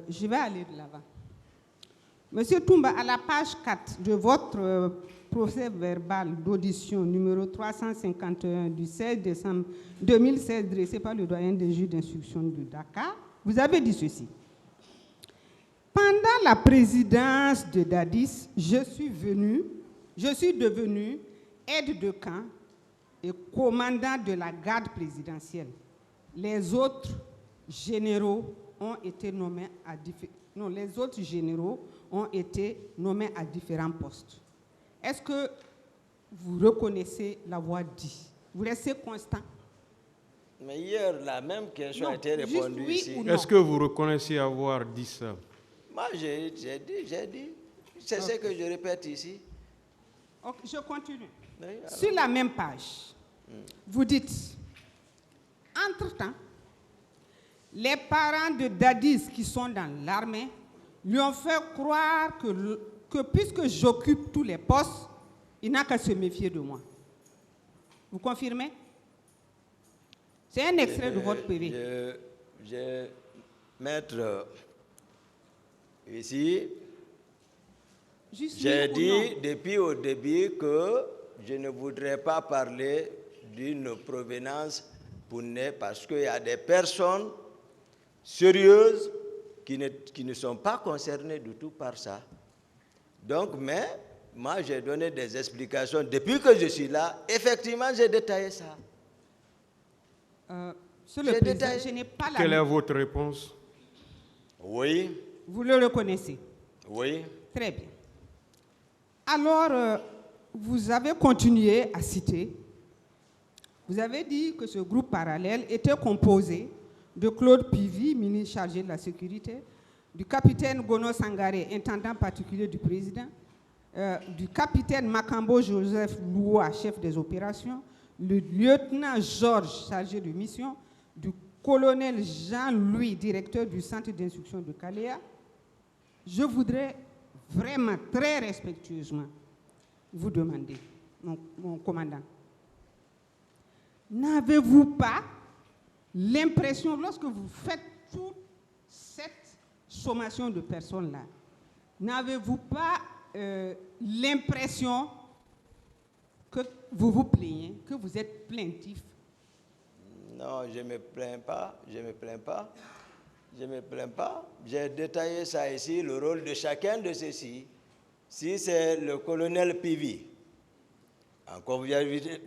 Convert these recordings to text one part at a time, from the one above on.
je vais aller de l'avant. Monsieur Toumba, à la page 4 de votre procès verbal d'audition numéro 351 du 16 décembre 2016 dressé par le doyen des juges d'instruction de Dakar, vous avez dit ceci. Pendant la présidence de Dadis, je suis devenu aide de camp et commandant de la garde présidentielle. Les autres généraux ont été nommés à différents postes. Est-ce que vous reconnaissez l'avoir dit? Vous restez constant? Mais hier, la même question a été répondue oui ici. Est-ce que vous reconnaissez avoir dit ça? Moi, j'ai dit. C'est ce que je répète ici. Okay, je continue. Oui, sur la même page, vous dites, entre-temps, les parents de Dadis qui sont dans l'armée lui ont fait croire que puisque j'occupe tous les postes, il n'a qu'à se méfier de moi. Vous confirmez? C'est un extrait de votre PV. Maître, ici, Juste j'ai oui dit depuis au début que je ne voudrais pas parler d'une provenance parce qu'il y a des personnes sérieuses qui ne sont pas concernées du tout par ça. Donc, mais moi, j'ai donné des explications. Depuis que je suis là, effectivement, j'ai détaillé ça. Sur le président, je n'ai pas la... Quelle est votre réponse? Oui. Vous le reconnaissez? Oui. Très bien. Alors, vous avez continué à citer. Vous avez dit que ce groupe parallèle était composé de Claude Pivy, ministre chargé de la sécurité, du capitaine Gono Sangaré, intendant particulier du président, du capitaine Makambo Joseph Loua, chef des opérations, le lieutenant Georges, chargé de mission, du colonel Jean-Louis, directeur du centre d'instruction de Caléa. Je voudrais vraiment, très respectueusement, vous demander, mon commandant, n'avez-vous pas l'impression, lorsque vous faites toute cette sommation de personnes-là, n'avez-vous pas l'impression que vous vous plaignez, que vous êtes plaintif? Non, je ne me plains pas, je ne me plains pas. Je ne me plains pas. J'ai détaillé ça ici, le rôle de chacun de ceux-ci. Si c'est le colonel Pivy, en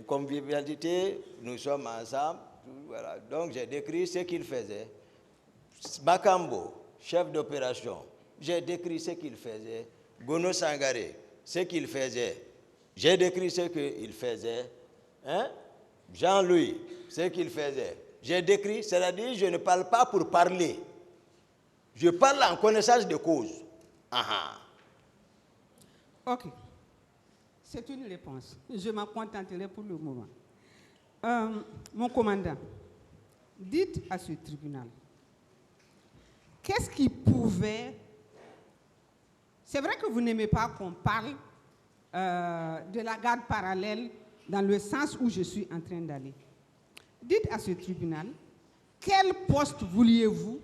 convivialité, nous sommes ensemble. Voilà. Donc j'ai décrit ce qu'il faisait. Makambo, chef d'opération, j'ai décrit ce qu'il faisait. Gono Sangaré, ce qu'il faisait. J'ai décrit ce qu'il faisait. Hein? Jean-Louis, ce qu'il faisait. J'ai décrit, c'est-à-dire je ne parle pas pour parler. Je parle en connaissance de cause. Ok. C'est une réponse. Je m'en contenterai pour le moment. Mon commandant, dites à ce tribunal, qu'est-ce qui pouvait... C'est vrai que vous n'aimez pas qu'on parle de la garde parallèle dans le sens où je suis en train d'aller. Dites à ce tribunal, quel poste vouliez-vous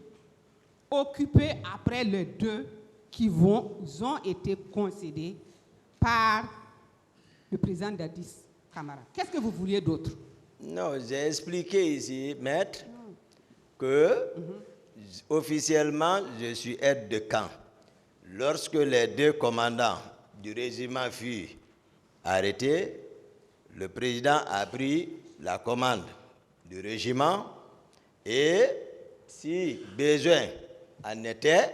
occuper après les deux qui ont été concédés par le président Dadis Camara? Qu'est-ce que vous vouliez d'autre? Non, j'ai expliqué ici, maître, que officiellement, je suis aide de camp. Lorsque les deux commandants du régiment furent arrêtés, le président a pris la commande du régiment et, si besoin en était,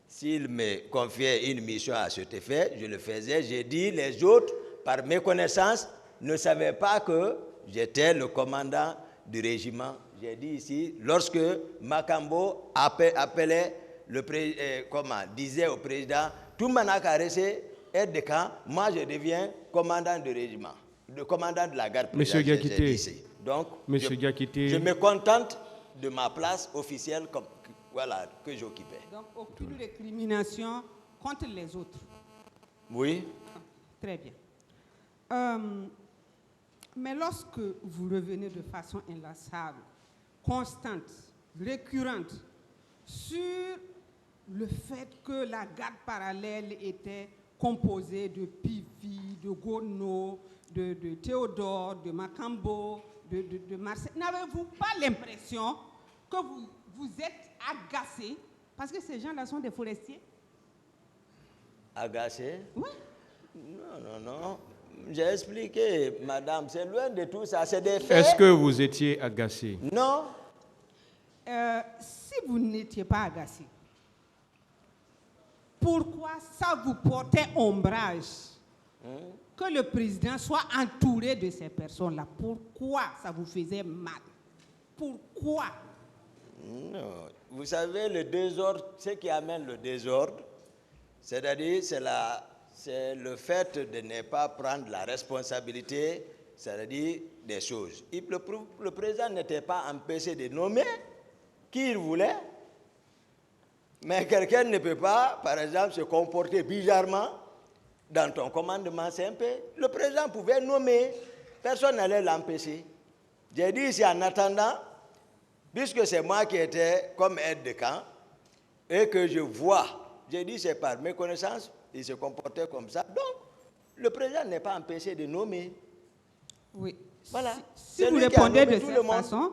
s'il me confiait une mission à cet effet, je le faisais. J'ai dit, les autres, par méconnaissance, ne savaient pas que j'étais le commandant du régiment. J'ai dit ici, lorsque Makambo appelait disait au président, tout le monde a caressé, aide de camp, moi je deviens commandant du régiment, le commandant de la garde présidentielle. Monsieur Diakité, donc, je me contente de ma place officielle que j'occupais. Donc, aucune récrimination contre les autres? Oui. Très bien. Mais lorsque vous revenez de façon inlassable, constante, récurrente, sur le fait que la garde parallèle était composée de Pivi, de Gono, de Théodore, de Macambo, de Marseille, n'avez-vous pas l'impression que vous êtes agacé parce que ces gens-là sont des forestiers? Agacé? Oui. Non. J'ai expliqué, madame, c'est loin de tout ça, c'est des faits. Est-ce que vous étiez agacé? Non. Si vous n'étiez pas agacé, pourquoi ça vous portait ombrage que le président soit entouré de ces personnes-là? Pourquoi ça vous faisait mal? Pourquoi? Non. Vous savez, le désordre, ce qui amène le désordre, c'est-à-dire c'est le fait de ne pas prendre la responsabilité, c'est-à-dire des choses. Le président n'était pas empêché de nommer qui il voulait, mais quelqu'un ne peut pas, par exemple, se comporter bizarrement dans ton commandement simple. Le président pouvait nommer, personne n'allait l'empêcher. J'ai dit ici, en attendant, puisque c'est moi qui étais comme aide de camp, et que je vois, j'ai dit c'est par mes connaissances, il se comportait comme ça. Donc, le président n'est pas empêché de nommer. Oui. Voilà. Si vous répondez de cette façon,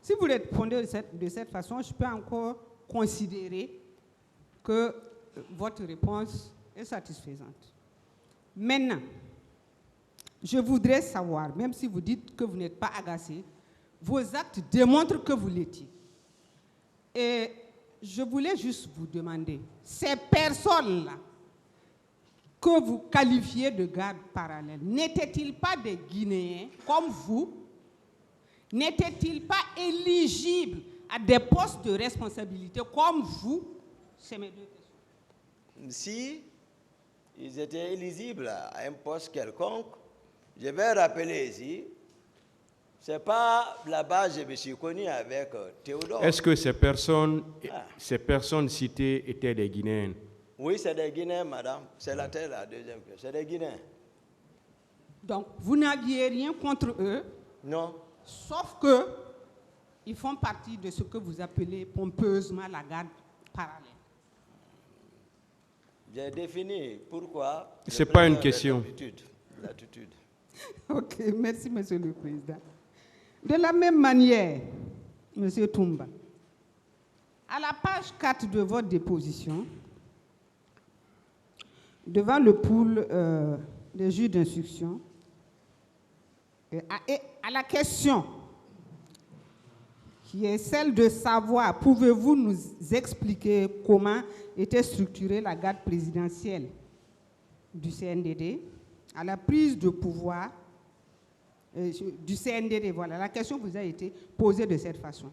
si vous répondez de cette façon, je peux encore considérer que votre réponse est satisfaisante. Maintenant, je voudrais savoir, même si vous dites que vous n'êtes pas agacé, vos actes démontrent que vous l'étiez. Et je voulais juste vous demander, ces personnes-là que vous qualifiez de gardes parallèles, n'étaient-ils pas des Guinéens comme vous? N'étaient-ils pas éligibles à des postes de responsabilité comme vous? C'est mes deux questions. Si ils étaient éligibles à un poste quelconque, je vais rappeler ici, c'est pas là-bas que je me suis connu avec Théodore. Est-ce que ces personnes citées étaient des Guinéens? Oui, c'est des Guinéens, madame. C'est la deuxième question. C'est des Guinéens. Donc, vous n'aviez rien contre eux? Non. Sauf que ils font partie de ce que vous appelez pompeusement la garde parallèle. J'ai défini pourquoi. Ce n'est pas une question. L'attitude. Ok, merci, Monsieur le Président. De la même manière, Monsieur Toumba, à la page 4 de votre déposition, devant le pool des juges d'instruction, à la question qui est celle de savoir, pouvez-vous nous expliquer comment était structurée la garde présidentielle du CNDD à la prise de pouvoir du CNDD? Voilà, la question vous a été posée de cette façon.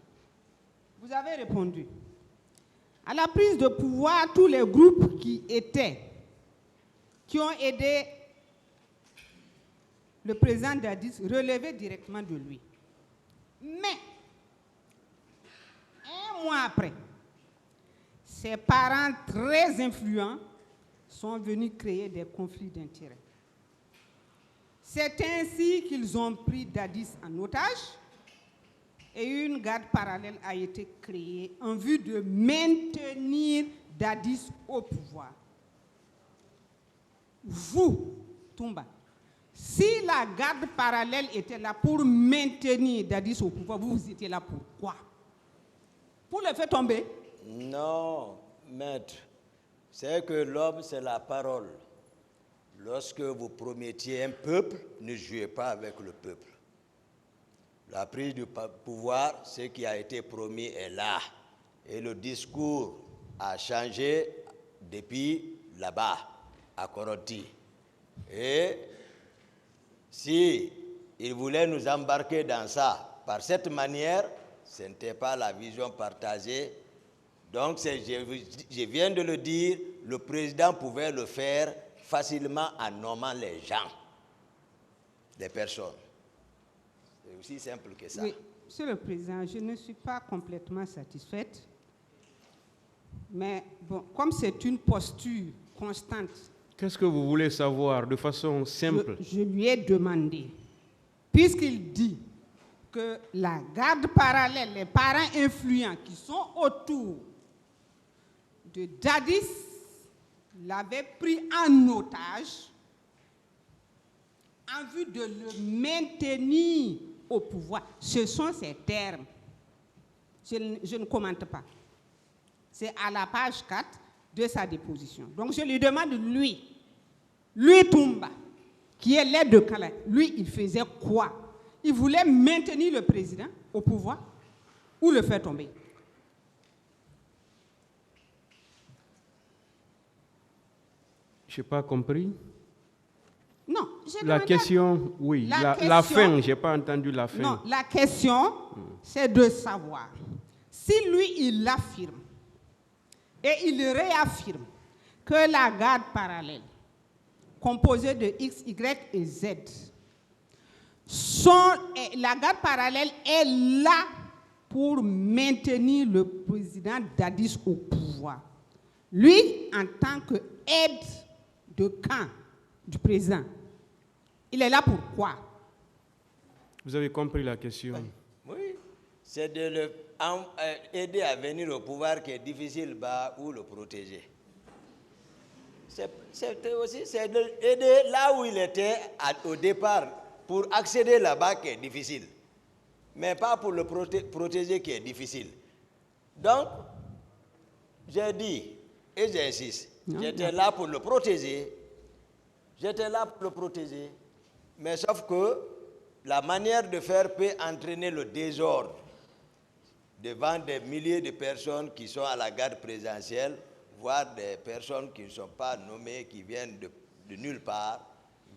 Vous avez répondu. À la prise de pouvoir, tous les groupes qui ont aidé le président Dadis relevaient directement de lui. Mais, un mois après, ses parents très influents sont venus créer des conflits d'intérêts. C'est ainsi qu'ils ont pris Dadis en otage et une garde parallèle a été créée en vue de maintenir Dadis au pouvoir. Vous, Toumba, si la garde parallèle était là pour maintenir Dadis au pouvoir, vous étiez là pour quoi? Pour le faire tomber? Non, maître. C'est que l'homme, c'est la parole. Lorsque vous promettiez un peuple, ne jouez pas avec le peuple. La prise du pouvoir, ce qui a été promis est là. Et le discours a changé depuis là-bas, à Koroti. Et si il voulait nous embarquer dans ça, par cette manière, ce n'était pas la vision partagée. Donc, je viens de le dire, le président pouvait le faire facilement en nommant les gens, les personnes. C'est aussi simple que ça. Oui, Monsieur le Président, je ne suis pas complètement satisfaite. Mais bon, comme c'est une posture constante. Qu'est-ce que vous voulez savoir de façon simple? Je lui ai demandé, puisqu'il dit que la garde parallèle, les parents influents qui sont autour de Dadis l'avait pris en otage en vue de le maintenir au pouvoir. Ce sont ces termes. Je ne commente pas. C'est à la page 4 de sa déposition. Donc je lui demande, lui Toumba, qui est l'aide de Kala, lui, il faisait quoi? Il voulait maintenir le président au pouvoir ou le faire tomber? Je n'ai pas compris. Non, La question, oui. La fin, je n'ai pas entendu la fin. Non, la question, c'est de savoir si lui, il affirme et il réaffirme que la garde parallèle, composée de X, Y et Z, la garde parallèle est là pour maintenir le président Dadis au pouvoir. Lui, en tant qu'aide de camp du président, il est là pour quoi? Vous avez compris la question? Oui, c'est de l'aider à venir au pouvoir qui est difficile ou le protéger. C'est aussi de l'aider là où il était au départ pour accéder là-bas qui est difficile, mais pas pour le protéger qui est difficile. Donc, j'ai dit, et j'insiste, j'étais là pour le protéger. Mais sauf que la manière de faire peut entraîner le désordre devant des milliers de personnes qui sont à la garde présidentielle, voire des personnes qui ne sont pas nommées, qui viennent de nulle part,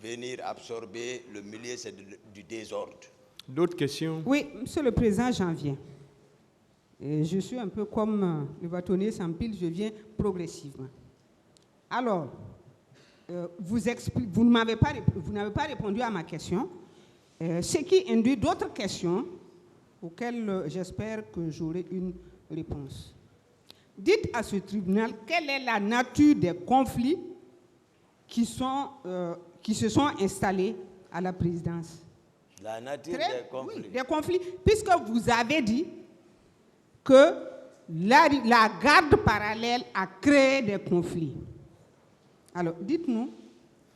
venir absorber le milieu, c'est du désordre. D'autres questions? Oui, Monsieur le Président, j'en viens. Et je suis un peu comme le bâtonnier sans pile, je viens progressivement. Alors, vous n'avez pas répondu à ma question, ce qui induit d'autres questions auxquelles j'espère que j'aurai une réponse. Dites à ce tribunal quelle est la nature des conflits qui se sont installés à la présidence. La nature des conflits. Oui, des conflits, puisque vous avez dit que la garde parallèle a créé des conflits. Alors, dites-nous,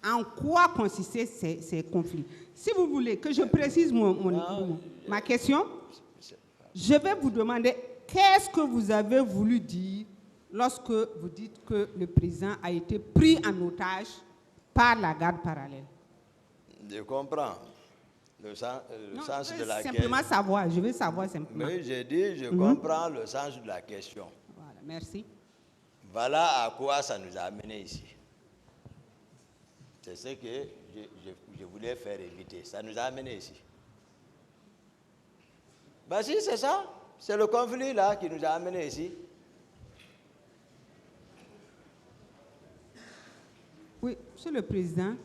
en quoi consistaient ces conflits? Si vous voulez que je précise ma question, je vais vous demander qu'est-ce que vous avez voulu dire lorsque vous dites que le président a été pris en otage par la garde parallèle. Je comprends le sens de la question. Simplement savoir, je veux savoir simplement. Oui, j'ai dit, je comprends le sens de la question. Voilà, merci. Voilà à quoi ça nous a amenés ici. C'est ce que je voulais faire éviter. Ça nous a amenés ici. Ben si, c'est ça. C'est le conflit là qui nous a amenés ici. Oui, Monsieur le Président,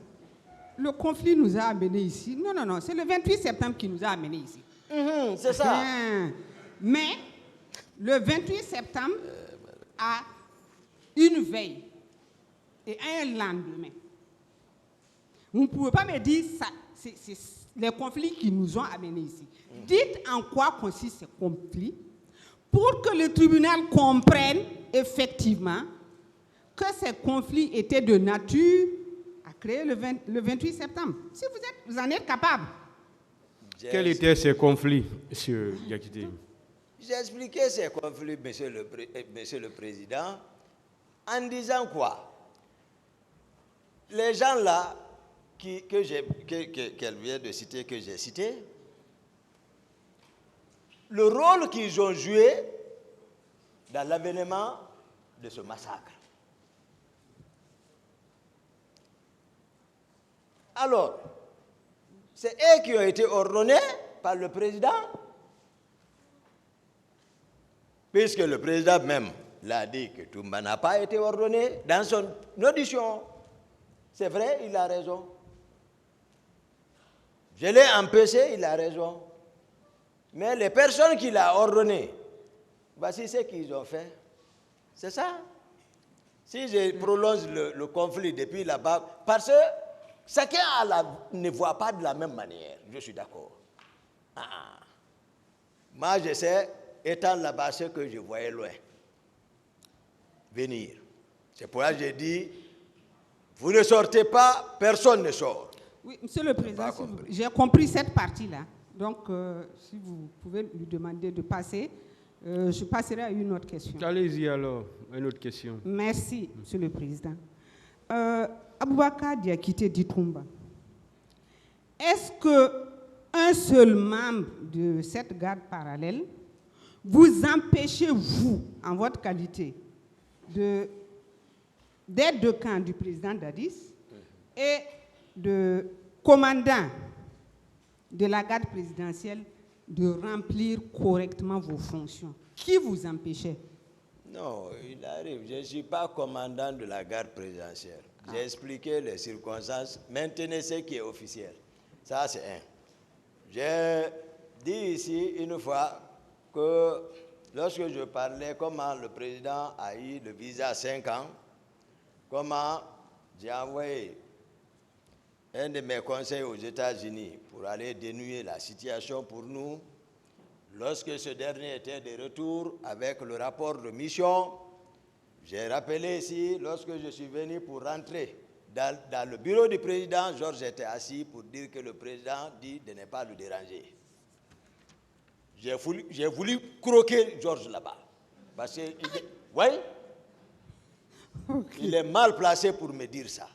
le conflit nous a amenés ici. Non, c'est le 28 septembre qui nous a amenés ici. C'est ça. Mais le 28 septembre a une veille et un lendemain. Vous ne pouvez pas me dire ça, c'est les conflits qui nous ont amenés ici. Dites en quoi consistent ces conflits pour que le tribunal comprenne effectivement que ces conflits étaient de nature à créer le 28 septembre. Si vous en êtes capable. Quels étaient ces conflits, M. Diakité? J'ai expliqué ces conflits, Monsieur le Président, en disant quoi? Les gens là, qu'elle vient de citer, que j'ai cité, le rôle qu'ils ont joué dans l'avènement de ce massacre. Alors, c'est eux qui ont été ordonnés par le président, puisque le président même l'a dit que Toumba n'a pas été ordonné dans son audition. C'est vrai, il a raison. Je l'ai empêché, il a raison. Mais les personnes qu'il a ordonnées, voici ce qu'ils ont fait. C'est ça. Si je prolonge le conflit depuis là-bas, parce que chacun ne voit pas de la même manière, je suis d'accord. Moi, je sais, étant là-bas, ce que je voyais loin. venir. C'est pourquoi j'ai dit, vous ne sortez pas, personne ne sort. Oui, Monsieur le Président, j'ai compris cette partie-là. Donc, si vous pouvez lui demander de passer, je passerai à une autre question. Allez-y alors, une autre question. Merci, Monsieur le Président. Aboubakar Diakité Ditroumba, est-ce qu'un seul membre de cette garde parallèle vous empêchez, vous, en votre qualité, d'être de camp du président Dadis et de commandant de la garde présidentielle de remplir correctement vos fonctions? Qui vous empêchait? Non, il arrive. Je ne suis pas commandant de la garde présidentielle. J'ai expliqué les circonstances. Maintenez ce qui est officiel. Ça, c'est un. J'ai dit ici une fois que lorsque je parlais comment le président a eu le visa à 5 ans, comment j'ai envoyé un de mes conseils aux États-Unis pour aller dénouer la situation pour nous. Lorsque ce dernier était de retour avec le rapport de mission, j'ai rappelé ici, lorsque je suis venu pour rentrer dans le bureau du président, Georges était assis pour dire que le président dit de ne pas le déranger. J'ai voulu croquer Georges là-bas. Parce qu'il il est mal placé pour me dire ça.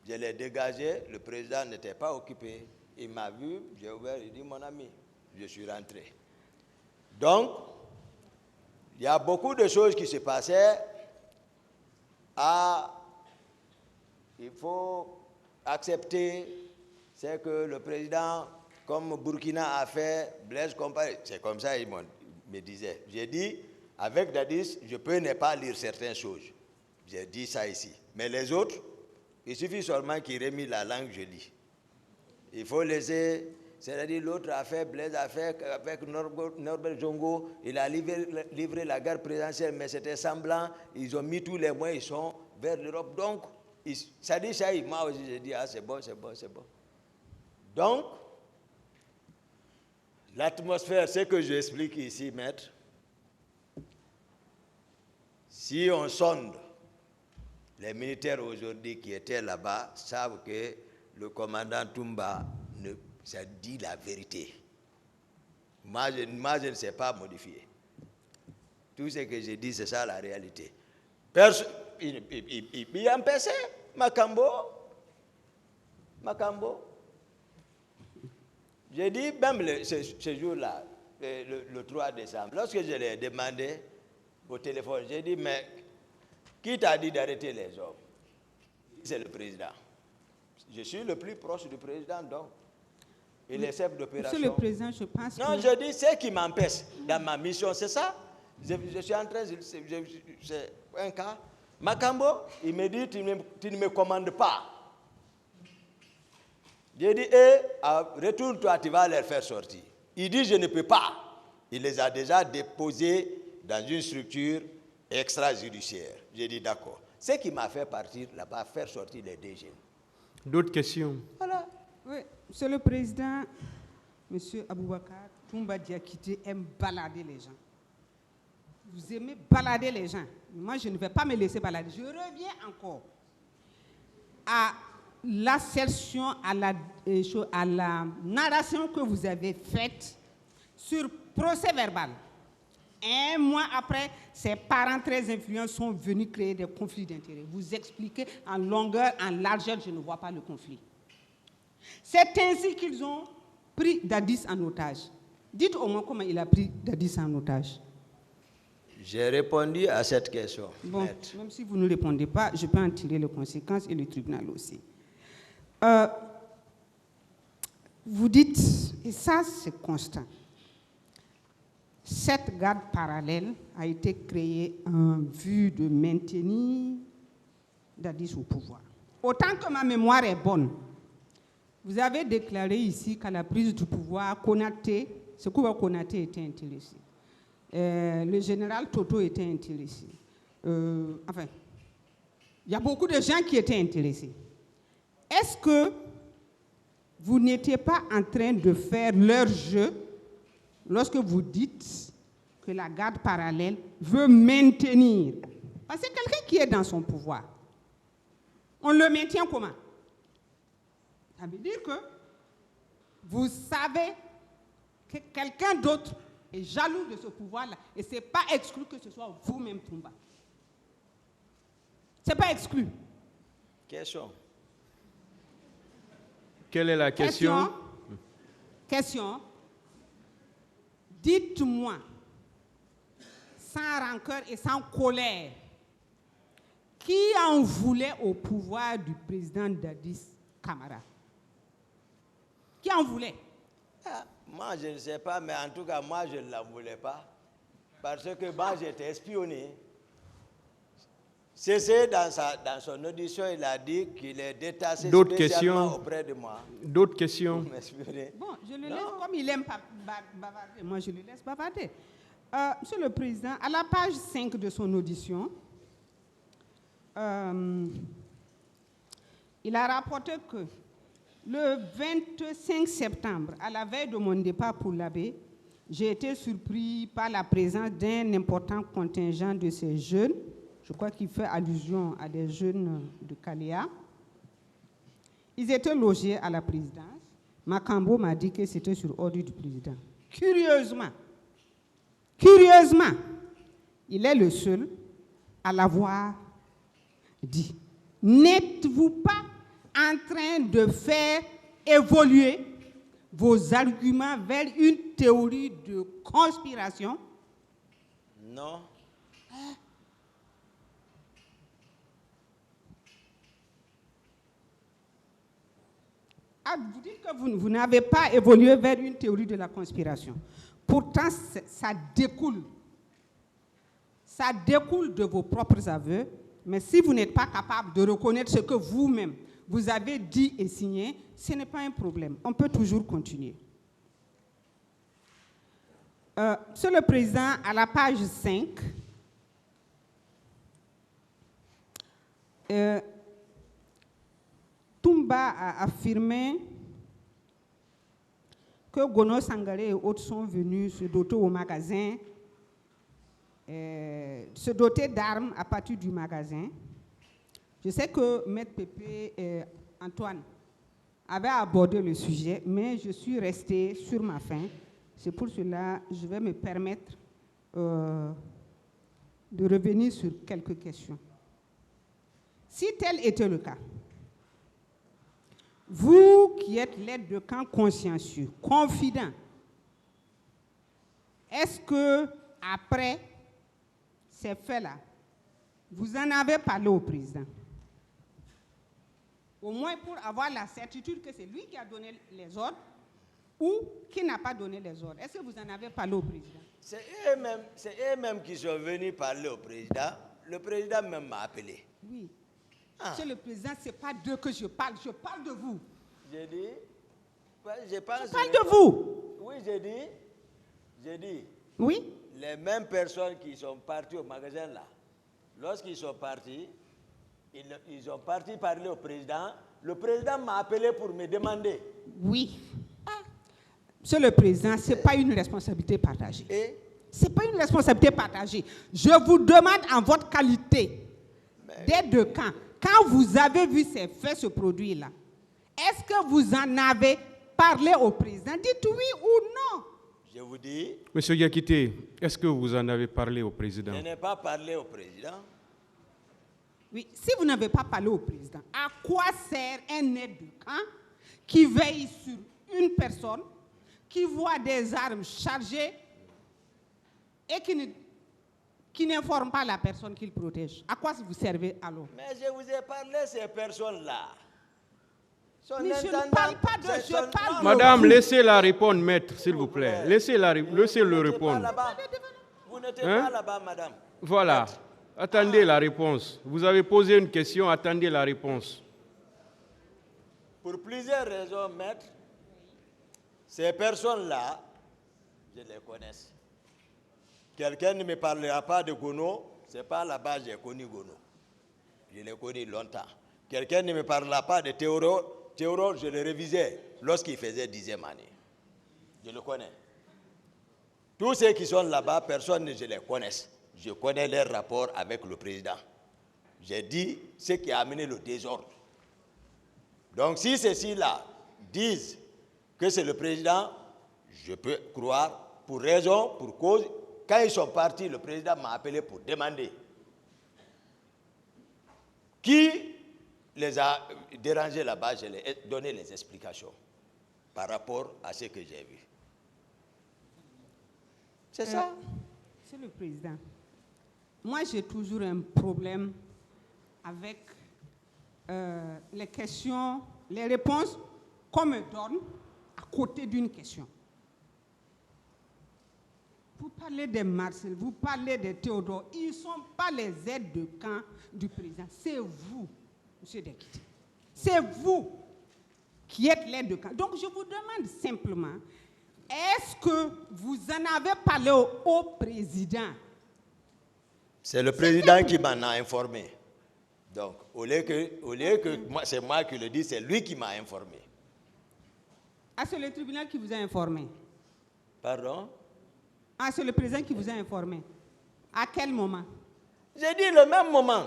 Je l'ai dégagé, le président n'était pas occupé. Il m'a vu, j'ai ouvert, il dit, mon ami, je suis rentré. Donc, il y a beaucoup de choses qui se passaient. Il faut accepter, c'est que le président, comme Burkina a fait, Blaise Compaoré, c'est comme ça il me disait. J'ai dit, avec Dadis, je peux ne pas lire certaines choses. J'ai dit ça ici. Mais les autres, il suffit seulement qu'il remet la langue, je lis. Il faut laisser, c'est-à-dire l'autre a fait, Blaise a fait, avec Norbert Zongo, il a livré la garde présidentielle, mais c'était semblant, ils ont mis tous les moyens, ils sont vers l'Europe. Donc, ça dit ça, moi aussi j'ai dit, ah c'est bon, c'est bon, c'est bon. Donc, l'atmosphère, c'est que j'explique ici, maître. Si on sonde, les militaires aujourd'hui qui étaient là-bas savent que le commandant Toumba, ça dit la vérité. Moi, je ne sais pas modifier. Tout ce que j'ai dit, c'est ça la réalité. Il y a un PC, Makambo. J'ai dit, même ce jour-là, le 3 décembre, lorsque je l'ai demandé au téléphone, j'ai dit, mais qui t'a dit d'arrêter les hommes? C'est le président. Je suis le plus proche du président, donc. Il est chef d'opération. Monsieur le Président, je pense non, je dis, ce qui m'empêche dans ma mission, c'est ça. Je suis en train, c'est un cas. Makambo, il me dit, tu ne me commandes pas. J'ai dit, retourne-toi, tu vas les faire sortir. Il dit, je ne peux pas. Il les a déjà déposés dans une structure extrajudiciaire. J'ai dit, d'accord. Ce qui m'a fait partir là-bas, faire sortir les deux jeunes. D'autres questions? Voilà. Oui, Monsieur le Président, Monsieur Aboubakar Toumba Diakité aime balader les gens. Vous aimez balader les gens. Moi, je ne vais pas me laisser balader. Je reviens encore à l'assertion, à la narration que vous avez faite sur procès verbal. Un mois après, ses parents très influents sont venus créer des conflits d'intérêts. Vous expliquez en longueur, en largeur, je ne vois pas le conflit. C'est ainsi qu'ils ont pris Dadis en otage. Dites au moins comment il a pris Dadis en otage. J'ai répondu à cette question. Bon, même si vous ne répondez pas, je peux en tirer les conséquences et le tribunal aussi. Vous dites, et ça c'est constant, cette garde parallèle a été créée en vue de maintenir Dadis au pouvoir. Autant que ma mémoire est bonne, vous avez déclaré ici qu'à la prise du pouvoir, Sekouba Konaté était intéressé. Le général Toto était intéressé. Enfin, il y a beaucoup de gens qui étaient intéressés. Est-ce que vous n'étiez pas en train de faire leur jeu lorsque vous dites que la garde parallèle veut maintenir Parce que quelqu'un qui est dans son pouvoir, on le maintient comment? Ça veut dire que vous savez que quelqu'un d'autre est jaloux de ce pouvoir-là. Et ce n'est pas exclu que ce soit vous-même, Toumba. Ce n'est pas exclu. Question. Quelle est la question? Question. Dites-moi, sans rancœur et sans colère, qui en voulait au pouvoir du président Dadis Camara? Qui en voulait? Moi, je ne sais pas, mais en tout cas, moi, je ne la voulais pas. Parce que moi, j'étais espionné. C'est dans son audition, il a dit qu'il est détaché spécialement auprès de moi. D'autres questions? Bon, je le laisse comme il aime bavarder. Moi, je le laisse bavarder. Monsieur le Président, à la page 5 de son audition, il a rapporté que le 25 septembre, à la veille de mon départ pour l'Abbé, j'ai été surpris par la présence d'un important contingent de ces jeunes. Je crois qu'il fait allusion à des jeunes de Kaléa. Ils étaient logés à la présidence. Makambo m'a dit que c'était sur ordre du président. Curieusement, il est le seul à l'avoir dit. N'êtes-vous pas en train de faire évoluer vos arguments vers une théorie de conspiration? Non. Vous dites que vous n'avez pas évolué vers une théorie de la conspiration. Pourtant, ça découle de vos propres aveux, mais si vous n'êtes pas capable de reconnaître ce que vous-même, vous avez dit et signé, ce n'est pas un problème. On peut toujours continuer. Monsieur le Président, à la page 5, Toumba a affirmé que Gono Sangaré et autres sont venus se doter au magasin, se doter d'armes à partir du magasin. Je sais que Maître Pépé et Antoine avaient abordé le sujet, mais je suis restée sur ma faim. C'est pour cela que je vais me permettre de revenir sur quelques questions. Si tel était le cas, vous qui êtes l'aide de camp consciencieux, confident, est-ce que après ces faits-là, vous en avez parlé au président? Au moins pour avoir la certitude que c'est lui qui a donné les ordres ou qui n'a pas donné les ordres. Est-ce que vous en avez parlé au président? C'est eux-mêmes qui sont venus parler au président. Le président même m'a appelé. Oui. Monsieur le Président, ce n'est pas d'eux que je parle de vous. J'ai dit, je parle de vous. Oui, j'ai dit. Oui. Les mêmes personnes qui sont parties au magasin là, lorsqu'ils sont partis, ils ont parti parler au président. Le président m'a appelé pour me demander. Oui. Monsieur le Président, ce n'est pas une responsabilité partagée. Ce n'est pas une responsabilité partagée. Je vous demande en votre qualité d'aide de camp, quand vous avez vu ces faits se produire là, est-ce que vous en avez parlé au président? Dites oui ou non. Je vous dis. Monsieur Yakité, est-ce que vous en avez parlé au président? Je n'ai pas parlé au président. Oui, si vous n'avez pas parlé au président, à quoi sert un aide de camp qui veille sur une personne, qui voit des armes chargées et qui n'informe pas la personne qu'il protège? À quoi vous servez alors? Mais je vous ai parlé de ces personnes-là. Mais je ne parle pas de... Je parle Madame, laissez-la répondre, maître, s'il vous plaît. Laissez-le répondre. Vous n'êtes pas là-bas, madame. Voilà. Attendez la réponse. Vous avez posé une question, attendez la réponse. Pour plusieurs raisons, maître, ces personnes-là, je les connais. Quelqu'un ne me parlera pas de Gono, c'est pas là-bas que j'ai connu Gono. Je l'ai connu longtemps. Quelqu'un ne me parlera pas de Théodore. Théodore, je le révisais lorsqu'il faisait 10e année. Je le connais. Tous ceux qui sont là-bas, personne ne les connaît. je connais leur rapport avec le président. J'ai dit ce qui a amené le désordre. Donc si ceux-ci-là disent que c'est le président, je peux croire, pour raison, pour cause. Quand ils sont partis, le président m'a appelé pour demander qui les a dérangés là-bas. Je leur ai donné les explications par rapport à ce que j'ai vu. C'est ça. Monsieur le Président, moi j'ai toujours un problème avec les questions, les réponses qu'on me donne à côté d'une question. Vous parlez des Marcel, vous parlez des Théodore, ils ne sont pas les aides de camp du président, c'est vous, M. Diakité. C'est vous qui êtes l'aide de camp. Donc je vous demande simplement, est-ce que vous en avez parlé au président? C'est le président qui m'en a informé. Donc, au lieu que c'est moi qui le dis, c'est lui qui m'a informé. Ah, c'est le tribunal qui vous a informé? Pardon? Ah, c'est le président qui vous a informé. À quel moment? J'ai dit le même moment.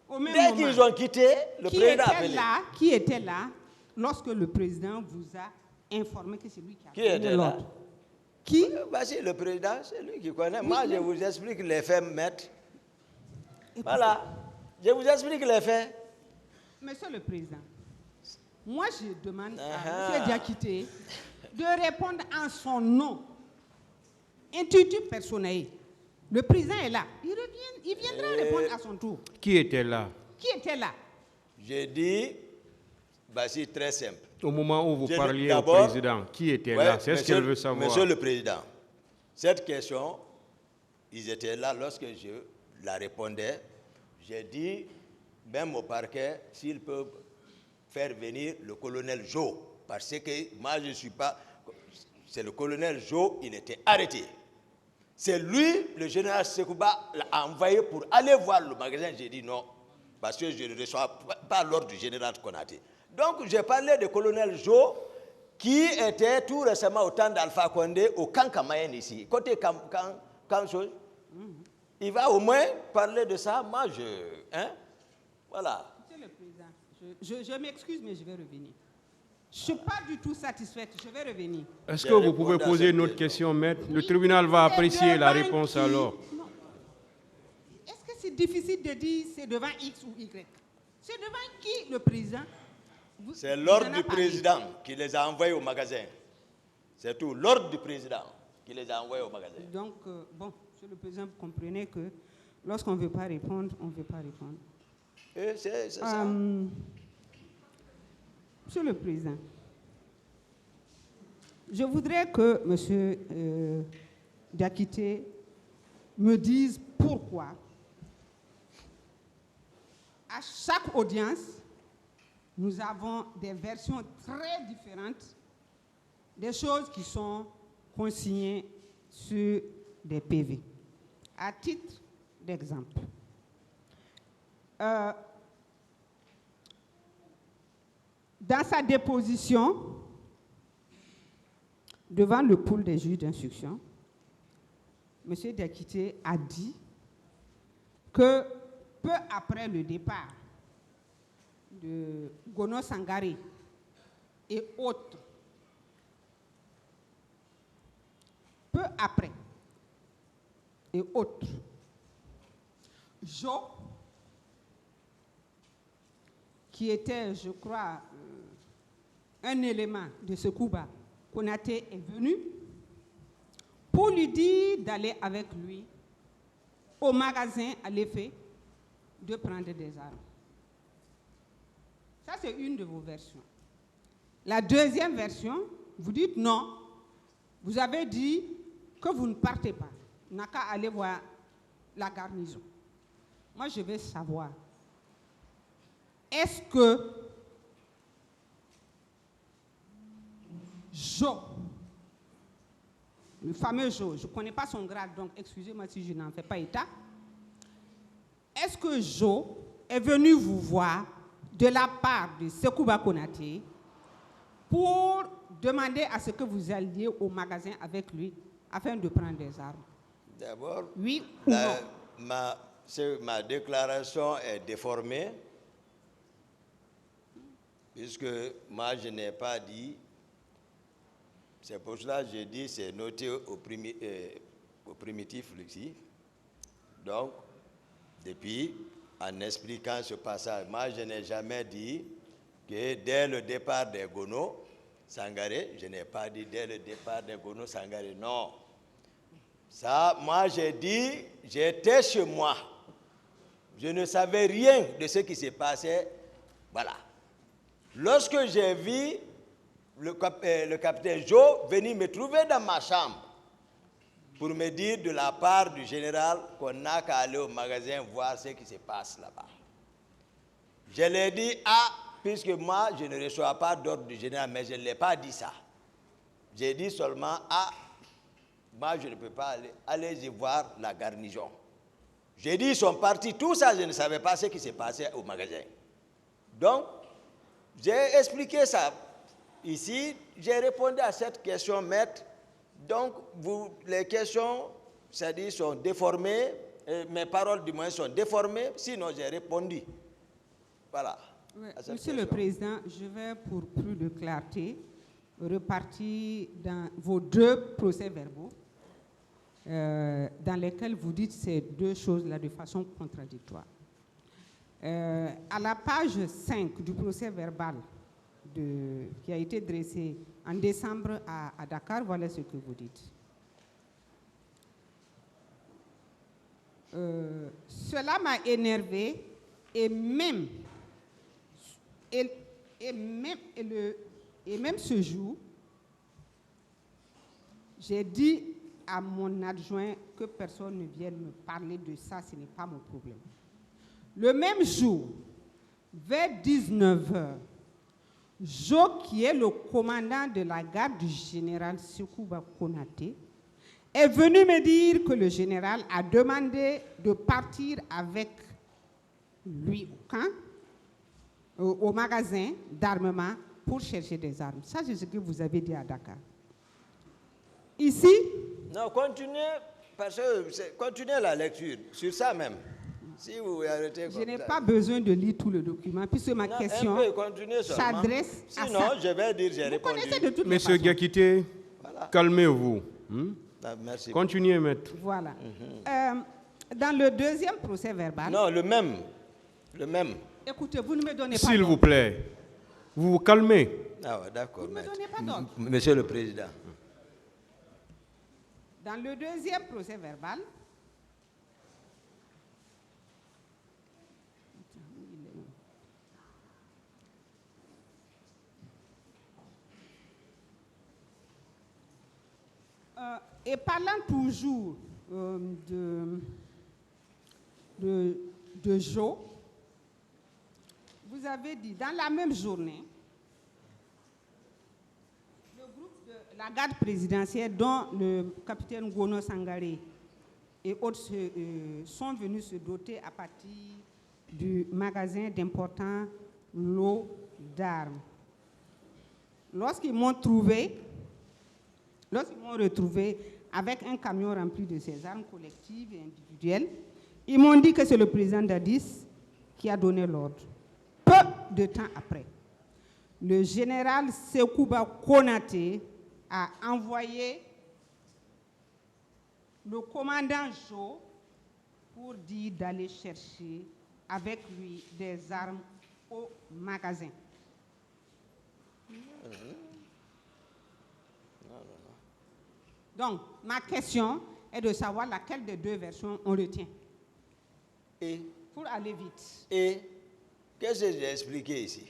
Au même Dès moment. qu'ils ont quitté, le président a appelé. Qui était là lorsque le président vous a informé que c'est lui qui a Qui était là? Qui? Voici le président, c'est lui qui connaît. Moi, je vous explique les faits, maître. Voilà. Je vous explique les faits. Monsieur le Président, moi je demande à M. Diakité de répondre en son nom, intitut personnel. Le président est là. Il viendra répondre à son tour. Qui était là? Qui était là? J'ai dit, c'est très simple. Au moment où vous parliez au président, qui était là? C'est ce qu'elle veut savoir. Monsieur le Président, cette question, ils étaient là lorsque je la répondais. J'ai dit, même au parquet, s'ils peuvent faire venir le colonel Jo, parce que moi je ne suis pas... C'est le colonel Jo, il était arrêté. C'est lui, le général Sekouba, l'a envoyé pour aller voir le magasin. J'ai dit non, parce que je ne reçois pas l'ordre du général Konaté. Donc j'ai parlé du colonel Jo, qui était tout récemment au temps d'Alpha Condé, au camp Kamayen ici. Côté camp chose. Il va au moins parler de ça. Moi, voilà. Monsieur le Président, je m'excuse, mais je vais revenir. Je ne suis pas du tout satisfaite. Je vais revenir. Est-ce que vous pouvez poser une autre question, maître? Le tribunal va apprécier la réponse alors. Est-ce que c'est difficile de dire c'est devant X ou Y? C'est devant qui, le président? C'est l'ordre du président qui les a envoyés au magasin. C'est tout. L'ordre du président qui les a envoyés au magasin. Donc, Monsieur le Président, vous comprenez que lorsqu'on ne veut pas répondre, on ne veut pas répondre. C'est ça. Monsieur le Président, je voudrais que M. Diakité me dise pourquoi, à chaque audience, nous avons des versions très différentes des choses qui sont consignées sur des PV. À titre d'exemple, dans sa déposition devant le pool des juges d'instruction, M. Diakité a dit que peu après le départ de Gono Sangaré et autres, peu après et autres, Jo, qui était, je crois, un élément de ce Kuba, Konaté est venu pour lui dire d'aller avec lui au magasin à l'effet de prendre des armes. Ça, c'est une de vos versions. La deuxième version, vous dites non. Vous avez dit que vous ne partez pas. Vous n'avez qu'à aller voir la garnison. Moi, je veux savoir, est-ce que Jo, le fameux Jo, je ne connais pas son grade, donc excusez-moi si je n'en fais pas état, est-ce que Jo est venu vous voir de la part de Sekouba Konaté pour demander à ce que vous alliez au magasin avec lui afin de prendre des armes? D'abord, oui ou non? ma déclaration est déformée, puisque moi je n'ai pas dit, c'est pour cela que j'ai dit, c'est noté au primitif ici. Donc, depuis, en expliquant ce passage, moi je n'ai jamais dit que dès le départ des Gono Sangaré, je n'ai pas dit dès le départ des Gono Sangaré, non. Ça, moi j'ai dit, j'étais chez moi. Je ne savais rien de ce qui s'est passé. Voilà. Lorsque j'ai vu le capitaine Joe venir me trouver dans ma chambre pour me dire de la part du général qu'on n'a qu'à aller au magasin voir ce qui se passe là-bas. Je l'ai dit, puisque moi, je ne reçois pas d'ordre du général, mais je ne l'ai pas dit ça. J'ai dit seulement, moi, je ne peux pas aller, allez-y voir la garnison. J'ai dit, ils sont partis, tout ça, je ne savais pas ce qui s'est passé au magasin. Donc, j'ai expliqué ça. Ici, j'ai répondu à cette question, maître. Donc, les questions, c'est-à-dire, sont déformées, mes paroles du moins sont déformées, sinon j'ai répondu. Voilà. Oui, Monsieur le Président, je vais, pour plus de clarté, repartir dans vos 2 procès-verbaux, dans lesquels vous dites ces 2 choses-là de façon contradictoire. À la page 5 du procès-verbal qui a été dressé en décembre à Dakar, voilà ce que vous dites. Cela m'a énervé et même ce jour, j'ai dit à mon adjoint que personne ne vienne me parler de ça, ce n'est pas mon problème. Le même jour, vers 19h, Jo, qui est le commandant de la garde du général Sekouba Konaté, est venu me dire que le général a demandé de partir avec lui au camp, au magasin d'armement pour chercher des armes. Ça, c'est ce que vous avez dit à Dakar. Ici... Non, continuez la lecture, sur ça même. Si vous arrêtez je n'ai pas besoin de lire tout le document, puisque ma question s'adresse à ça. Sinon, je vais dire, j'ai répondu. Monsieur Gakité, voilà. Calmez-vous. Merci. Continuez, maître. Voilà. Dans le 2e procès verbal... Non, le même. Écoutez, vous ne me donnez pas d'ordre. S'il vous plaît, vous vous calmez. Ah ouais, d'accord, vous ne me donnez pas d'ordre. Monsieur le Président. Dans le 2e procès verbal... et parlant toujours de Jo, vous avez dit, dans la même journée, le groupe de la garde présidentielle, dont le capitaine Gono Sangaré et autres sont venus se doter à partir du magasin d'importants lots d'armes. Lorsqu'ils m'ont retrouvé avec un camion rempli de ces armes collectives et individuelles, ils m'ont dit que c'est le président Dadis qui a donné l'ordre. Peu de temps après, le général Sekouba Konaté a envoyé le commandant Jo pour dire d'aller chercher avec lui des armes au magasin. Donc, ma question est de savoir laquelle des 2 versions on retient. Et pour aller vite. Et qu'est-ce que j'ai expliqué ici?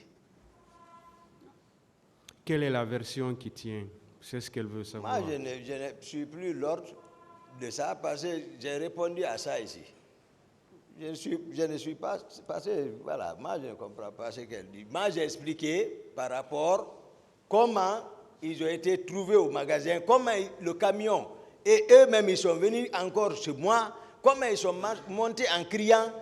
Quelle est la version qui tient? C'est ce qu'elle veut savoir. Moi, je ne suis plus l'ordre de ça parce que j'ai répondu à ça ici. Je ne suis pas passé, voilà, moi je ne comprends pas ce qu'elle dit. Moi j'ai expliqué par rapport comment ils ont été trouvés au magasin, comment le camion et eux-mêmes ils sont venus encore chez moi, comment ils sont montés en criant,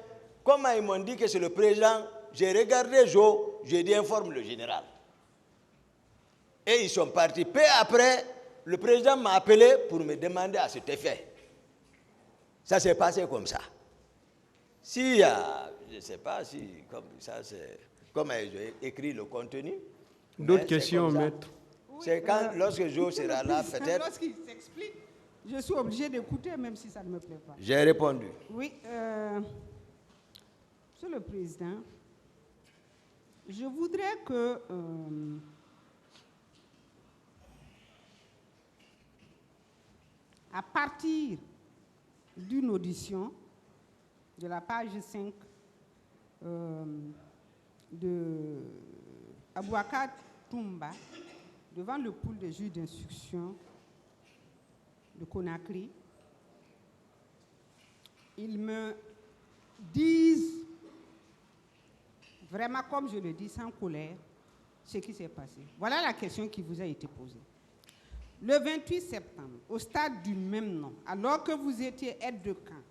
comment ils m'ont dit que c'est le président. J'ai regardé Jo, j'ai dit informe le général. Et ils sont partis. Peu après, le président m'a appelé pour me demander à cet effet. Ça s'est passé comme ça. S'il y a, je ne sais pas si, comme ça, c'est comme j'ai écrit le contenu. D'autres questions, maître? C'est quand, lorsque Joe sera là, peut-être. Lorsqu'il s'explique, je suis obligé d'écouter, même si ça ne me plaît pas. J'ai répondu. Oui, Monsieur le Président, je voudrais que à partir d'une audition de la page 5 de Abouakar Toumba devant le pool de juges d'instruction de Conakry, ils me disent vraiment, comme je le dis, sans colère, ce qui s'est passé. Voilà la question qui vous a été posée. Le 28 septembre, au stade du même nom, alors que vous étiez aide de camp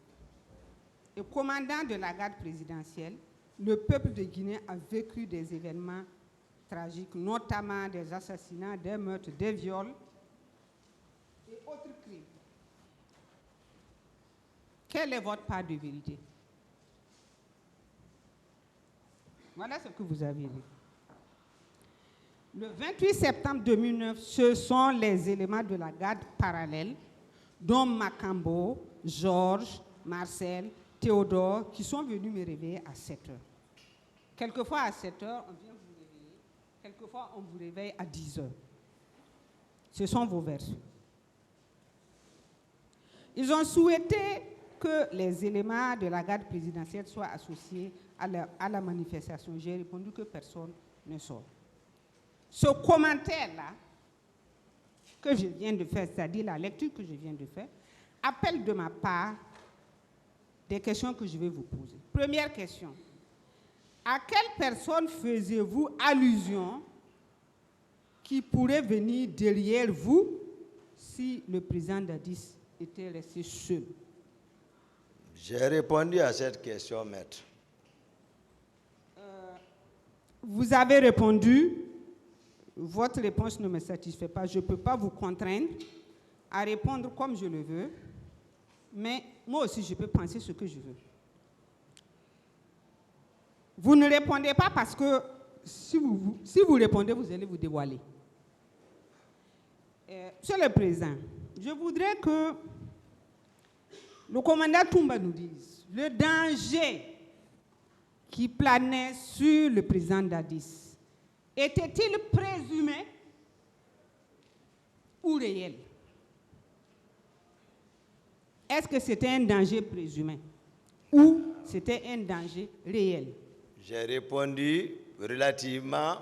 et commandant de la garde présidentielle, le peuple de Guinée a vécu des événements tragiques, notamment des assassinats, des meurtres, des viols et autres crimes. Quelle est votre part de vérité? Voilà ce que vous avez dit. Le 28 septembre 2009, ce sont les éléments de la garde parallèle, dont Macambo, Georges, Marcel, Théodore, qui sont venus me réveiller à 7 heures. Quelquefois à 7 heures, on vient vous réveiller. Quelquefois, on vous réveille à 10 heures. Ce sont vos versions. Ils ont souhaité que les éléments de la garde présidentielle soient associés à la manifestation. J'ai répondu que personne ne sort. Ce commentaire-là, que je viens de faire, c'est-à-dire la lecture que je viens de faire, appelle de ma part des questions que je vais vous poser. Première question. À quelle personne faisiez-vous allusion qui pourrait venir derrière vous si le président Dadis était resté seul? J'ai répondu à cette question, maître. Vous avez répondu. Votre réponse ne me satisfait pas. Je ne peux pas vous contraindre à répondre comme je le veux, mais moi aussi, je peux penser ce que je veux. Vous ne répondez pas parce que si vous répondez, vous allez vous dévoiler. Monsieur le Président, je voudrais que le commandant Toumba nous dise le danger qui planait sur le président Dadis. Était-il présumé ou réel? Est-ce que c'était un danger présumé ou c'était un danger réel? J'ai répondu relativement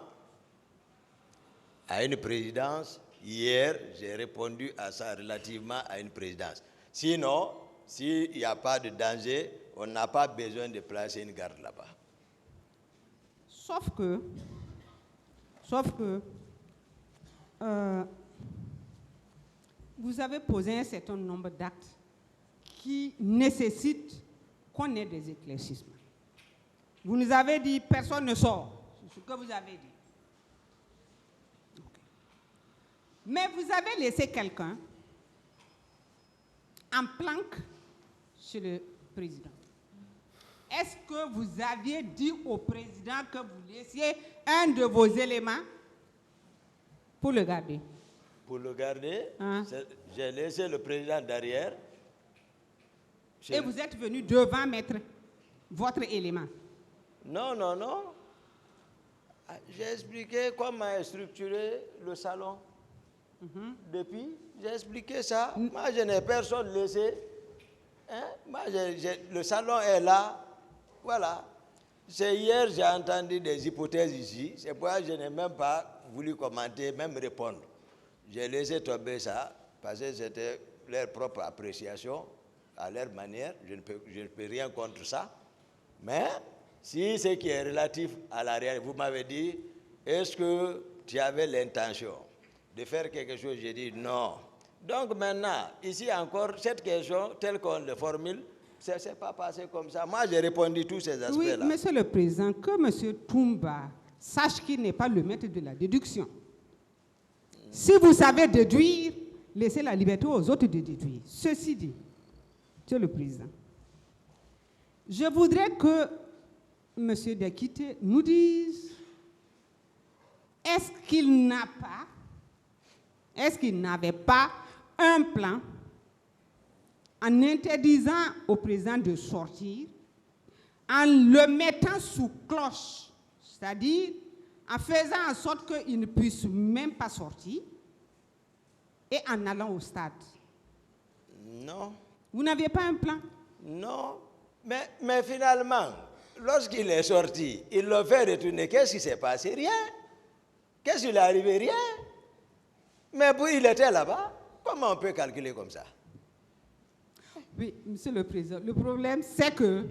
à une présidence. Hier, j'ai répondu à ça relativement à une présidence. Sinon, s'il n'y a pas de danger, on n'a pas besoin de placer une garde là-bas. Sauf que vous avez posé un certain nombre d'actes qui nécessitent qu'on ait des éclaircissements. Vous nous avez dit personne ne sort, c'est ce que vous avez dit. Okay. Mais vous avez laissé quelqu'un en planque chez le président. Est-ce que vous aviez dit au président que vous laissiez un de vos éléments pour le garder? Pour le garder, hein? J'ai laissé le président derrière. Et vous êtes venu devant mettre votre élément? Non. J'ai expliqué comment est structuré le salon. Depuis, j'ai expliqué ça. Moi, je n'ai personne laissé. Hein? Moi, le salon est là. Voilà. C'est hier, j'ai entendu des hypothèses ici. C'est pourquoi je n'ai même pas voulu commenter, même répondre. J'ai laissé tomber ça, parce que c'était leur propre appréciation, à leur manière. Je ne peux rien contre ça. Mais, si ce qui est relatif à la réalité, vous m'avez dit, est-ce que tu avais l'intention de faire quelque chose? J'ai dit non. Donc maintenant, ici encore, cette question, telle qu'on le formule, ça ne s'est pas passé comme ça. Moi, j'ai répondu tous ces aspects-là. Oui, Monsieur le Président, que M. Toumba sache qu'il n'est pas le maître de la déduction. Si vous savez déduire, laissez la liberté aux autres de déduire. Ceci dit, Monsieur le Président, Je voudrais que M. Diakité nous dise, est-ce qu'il n'avait pas un plan en interdisant au président de sortir, en le mettant sous cloche, c'est-à-dire en faisant en sorte qu'il ne puisse même pas sortir, et en allant au stade? Non. Vous n'aviez pas un plan? Non. Mais finalement, lorsqu'il est sorti, il l'a fait retourner. Qu'est-ce qui s'est passé? Rien. Qu'est-ce qui lui est arrivé? Rien. Mais il était là-bas. Comment on peut calculer comme ça? Oui, Monsieur le Président, le problème, c'est que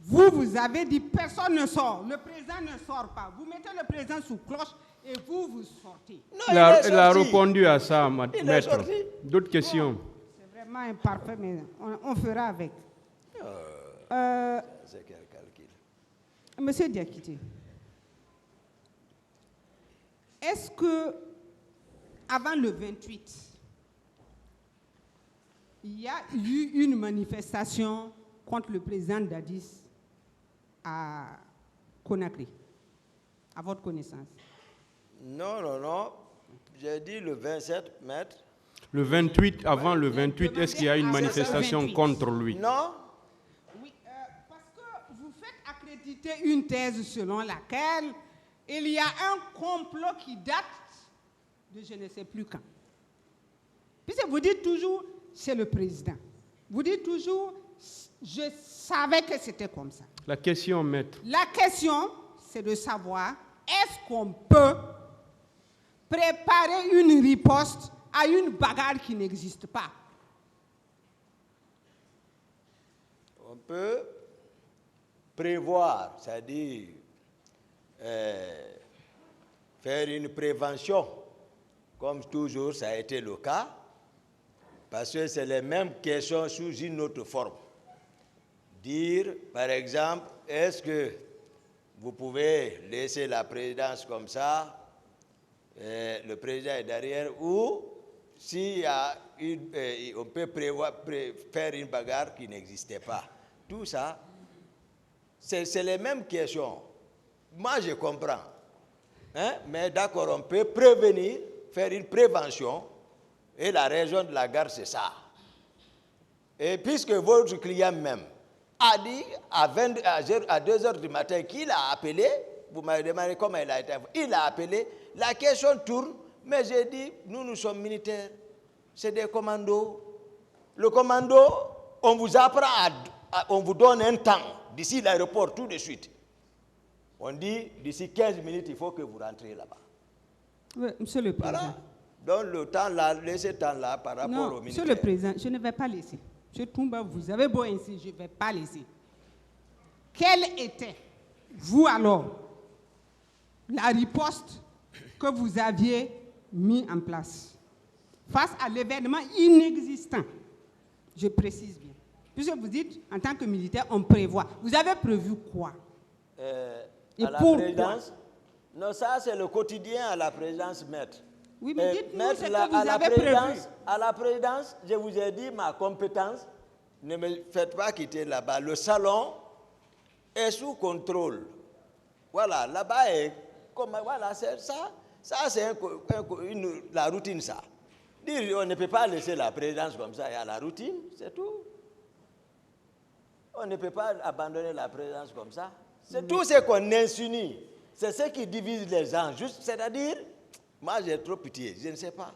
vous avez dit personne ne sort. Le président ne sort pas. Vous mettez le président sous cloche et vous sortez. Non, Il a répondu à ça, maître. D'autres questions? C'est vraiment imparfait, mais on fera avec. C'est quel calcul? Monsieur Diakité, est-ce que avant le 28, il y a eu une manifestation contre le président Dadis à Conakry, à votre connaissance? Non. J'ai dit le 27, maître. Le 28, avant le 28, est-ce qu'il y a une manifestation contre lui? Non. Oui, parce que vous faites accréditer une thèse selon laquelle il y a un complot qui date de je ne sais plus quand. Puisque vous dites toujours, c'est le président. Vous dites toujours, je savais que c'était comme ça. La question, maître. La question, c'est de savoir, est-ce qu'on peut préparer une riposte à une bagarre qui n'existe pas? On peut prévoir, c'est-à-dire faire une prévention, comme toujours ça a été le cas, parce que c'est les mêmes questions sous une autre forme. Dire, par exemple, est-ce que vous pouvez laisser la présidence comme ça, le président est derrière, ou s'il y a on peut faire une bagarre qui n'existait pas. Tout ça, c'est les mêmes questions. Moi, je comprends. Hein? Mais d'accord, on peut prévenir, faire une prévention, et la raison de la guerre, c'est ça. Et puisque votre client même a dit à 2 heures du matin qu'il a appelé, vous m'avez demandé comment il a été, il a appelé, la question tourne, mais j'ai dit, nous sommes militaires, c'est des commandos. Le commando, on vous apprend, on vous donne un temps, d'ici l'aéroport, tout de suite. On dit, d'ici 15 minutes, il faut que vous rentriez là-bas. Oui, Monsieur le Président. Voilà. Donc le temps là, laissez temps là par rapport au militaire. Monsieur le Président, je ne vais pas laisser. Monsieur Toumba, vous avez beau ainsi, je ne vais pas laisser. Quelle était, vous alors, la riposte que vous aviez mis en place face à l'événement inexistant? Je précise bien. Puisque vous dites, en tant que militaire, on prévoit. Vous avez prévu quoi? Et à la pourquoi? présidence? Non, ça c'est le quotidien à la présidence, maître. Oui, mais dites-nous ce que vous à avez prévu. À la présidence, je vous ai dit ma compétence. Ne me faites pas quitter là-bas. Le salon est sous contrôle. Voilà, là-bas, voilà, c'est ça. Ça, c'est la routine, ça. Dire, on ne peut pas laisser la présidence comme ça, il y a la routine, c'est tout. On ne peut pas abandonner la présidence comme ça. C'est tout ce qu'on insinue. C'est ce qui divise les gens. C'est-à-dire, moi j'ai trop pitié, je ne sais pas.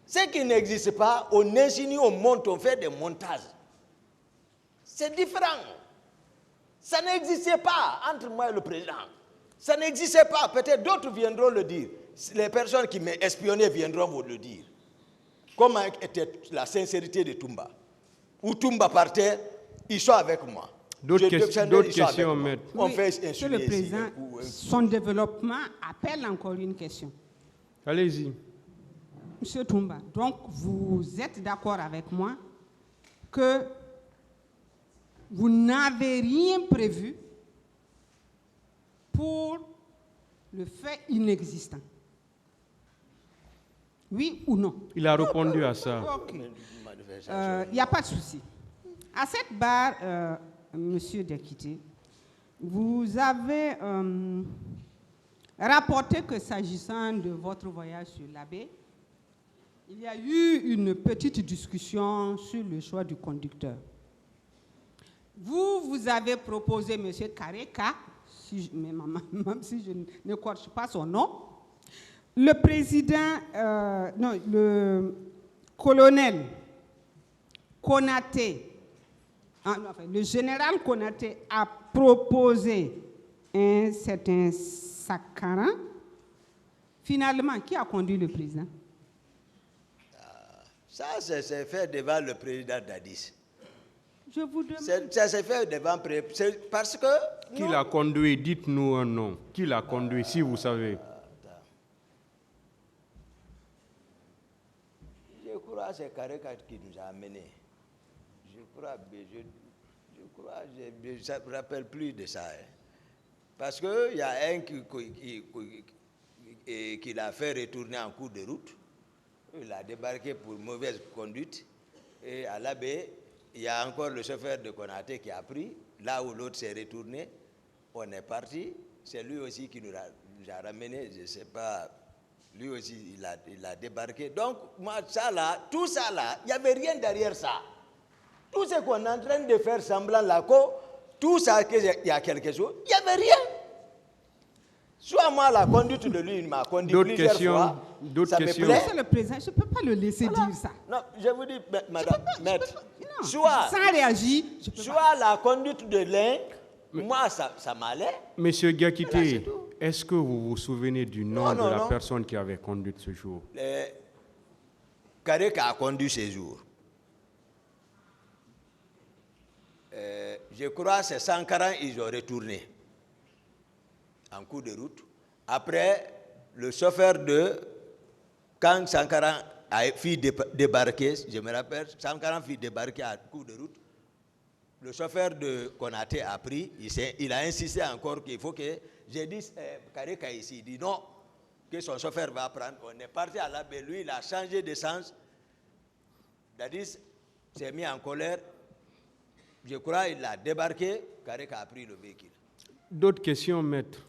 Ce qui n'existe pas, on insinue, on monte, on fait des montages. C'est différent. Ça n'existait pas entre moi et le président. Ça n'existait pas. Peut-être d'autres viendront le dire. Les personnes qui m'ont espionné viendront vous le dire. Comment était la sincérité de Toumba? Où Toumba partait, ils sont avec moi. D'autres questions, maître. Oui, Monsieur le Président, son développement appelle encore une question. Allez-y. Monsieur Toumba, donc vous êtes d'accord avec moi que vous n'avez rien prévu pour le fait inexistant? Oui ou non? Il a répondu à ça. Ok. Il n'y a pas de souci. À cette barre, Monsieur Diakité, vous avez rapporté que s'agissant de votre voyage sur la baie, il y a eu une petite discussion sur le choix du conducteur. Vous avez proposé M. Kareka, même si je n'écorche pas son nom, le président, le colonel Konaté, le général Konaté a proposé un certain Sakharin. Finalement, qui a conduit le président? Ça, c'est fait devant le président Dadis. Je vous demande. Ça s'est fait devant parce que... Qui l'a conduit? Dites-nous un nom. Qui l'a conduit, si vous savez? Je crois que c'est Kareka qui nous a amenés. Je ne me rappelle plus de ça. Hein. Parce qu'il y a un qui l'a fait retourner en cours de route. Il a débarqué pour mauvaise conduite. Et à la baie, il y a encore le chauffeur de Konaté qui a pris. Là où l'autre s'est retourné, on est parti. C'est lui aussi qui nous a ramenés. Je ne sais pas. Lui aussi, il a débarqué. Donc, moi, ça là, tout ça là, il n'y avait rien derrière ça. Tout ce qu'on est en train de faire semblant là, tout ça, il y a quelque chose, il n'y avait rien. Soit moi, la conduite de lui, il m'a conduit plusieurs fois. D'autres questions. Monsieur le président, je ne peux pas le laisser dire ça. Non, je vous dis, madame, maître, sans réagir. Soit la conduite de l'un, moi, ça m'allait. Monsieur Diakité, est-ce que vous vous souvenez du nom de la personne qui avait conduit ce jour? Kareka a conduit ce jour. Je crois que c'est Sankara, ils ont retourné en cours de route. Après, le chauffeur quand Sankara a fait débarquer, je me rappelle, Sankara a fait débarquer en cours de route, le chauffeur de Konaté a pris, il a insisté encore qu'il faut que, j'ai dit, Kareka ici, il dit non, que son chauffeur va prendre. On est parti à la baie, lui, il a changé de sens. Dadis s'est mis en colère. Je crois qu'il a débarqué, Kareka a pris le véhicule. D'autres questions, maître?